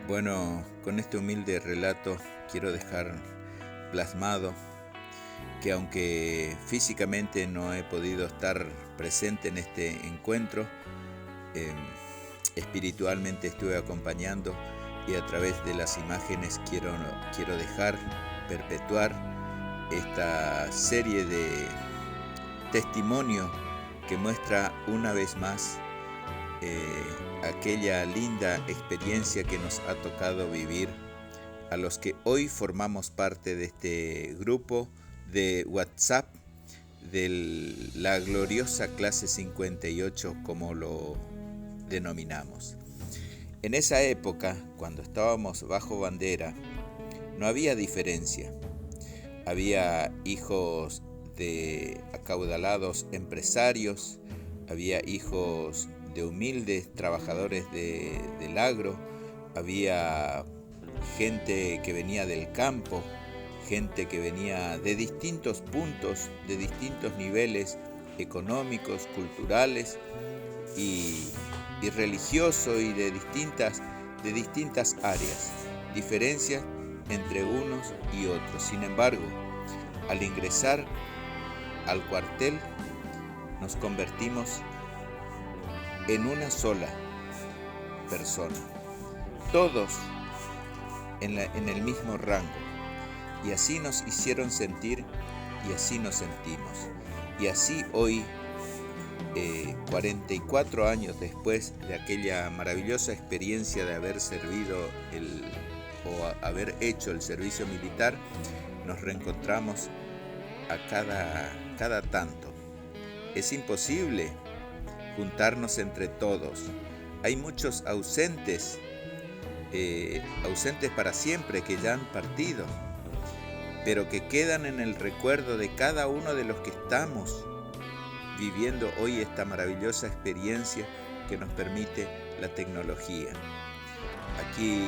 Bueno, con este humilde relato quiero dejar plasmado que aunque físicamente no he podido estar presente en este encuentro, eh, espiritualmente estuve acompañando y a través de las imágenes quiero dejar perpetuar esta serie de testimonio que muestra una vez más aquella linda experiencia que nos ha tocado vivir a los que hoy formamos parte de este grupo de WhatsApp de la gloriosa clase 58, como lo denominamos. En esa época, cuando estábamos bajo bandera, no había diferencia. Había hijos de acaudalados empresarios, había hijos de humildes trabajadores del agro, había gente que venía del campo, gente que venía de distintos puntos, de distintos niveles económicos, culturales y religiosos y de distintas áreas, diferencias entre unos y otros. Sin embargo, al ingresar al cuartel, nos convertimos en una sola persona, todos en el mismo rango, y así nos hicieron sentir y así nos sentimos. Y así hoy, 44 años después de aquella maravillosa experiencia de haber servido o haber hecho el servicio militar, nos reencontramos a cada tanto. Es imposible juntarnos entre todos. Hay muchos ausentes para siempre, que ya han partido, pero que quedan en el recuerdo de cada uno de los que estamos viviendo hoy esta maravillosa experiencia que nos permite la tecnología. Aquí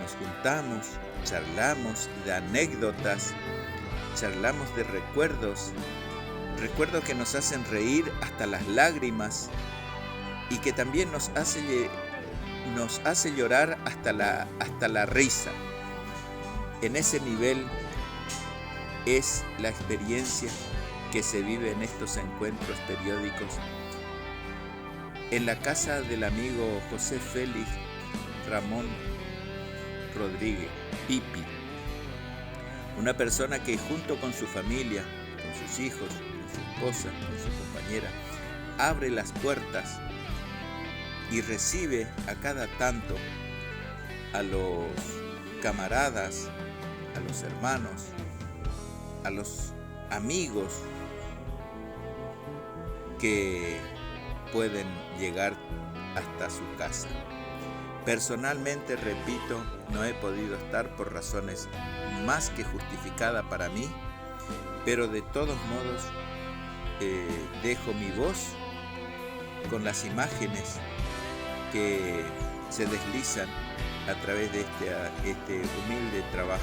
nos juntamos, charlamos de anécdotas, charlamos de recuerdos que nos hacen reír hasta las lágrimas y que también nos hace llorar hasta la risa. En ese nivel es la experiencia que se vive en estos encuentros periódicos en la casa del amigo José Félix Ramón Rodríguez, Pipi, una persona que junto con su familia, con sus hijos, con su esposa, con su compañera, abre las puertas y recibe a cada tanto a los camaradas, a los hermanos, a los amigos que pueden llegar hasta su casa. Personalmente, repito, no he podido estar por razones más que justificadas para mí, pero de todos modos dejo mi voz con las imágenes que se deslizan a través de este humilde trabajo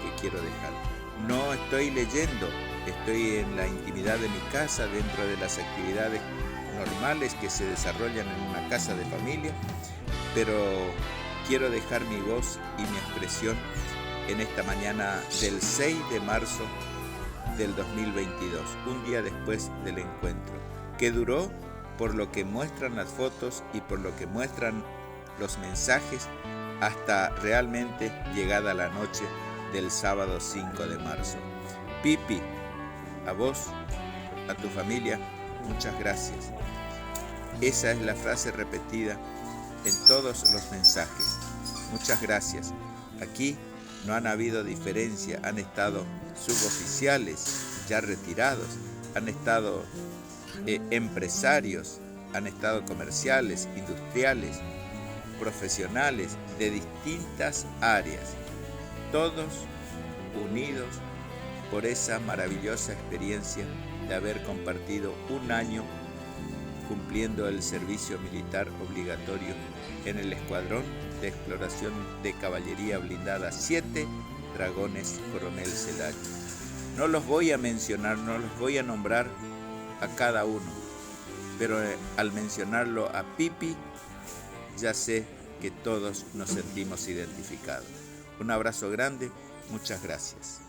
que quiero dejar. No estoy leyendo, estoy en la intimidad de mi casa, dentro de las actividades normales que se desarrollan en una casa de familia, pero quiero dejar mi voz y mi expresión en esta mañana del 6 de marzo del 2022, un día después del encuentro, que duró, por lo que muestran las fotos y por lo que muestran los mensajes, hasta realmente llegada la noche del sábado 5 de marzo. Pipi, a vos, a tu familia, muchas gracias. Esa es la frase repetida en todos los mensajes. Muchas gracias. Aquí no han habido diferencia, han estado suboficiales ya retirados, han estado empresarios, han estado comerciales, industriales, profesionales de distintas áreas, todos unidos por esa maravillosa experiencia de haber compartido un año cumpliendo el servicio militar obligatorio en el Escuadrón de Exploración de Caballería Blindada 7 Dragones Coronel Celaya. No los voy a mencionar, no los voy a nombrar a cada uno, pero al mencionarlo a Pipi, ya sé que todos nos sentimos identificados. Un abrazo grande, muchas gracias.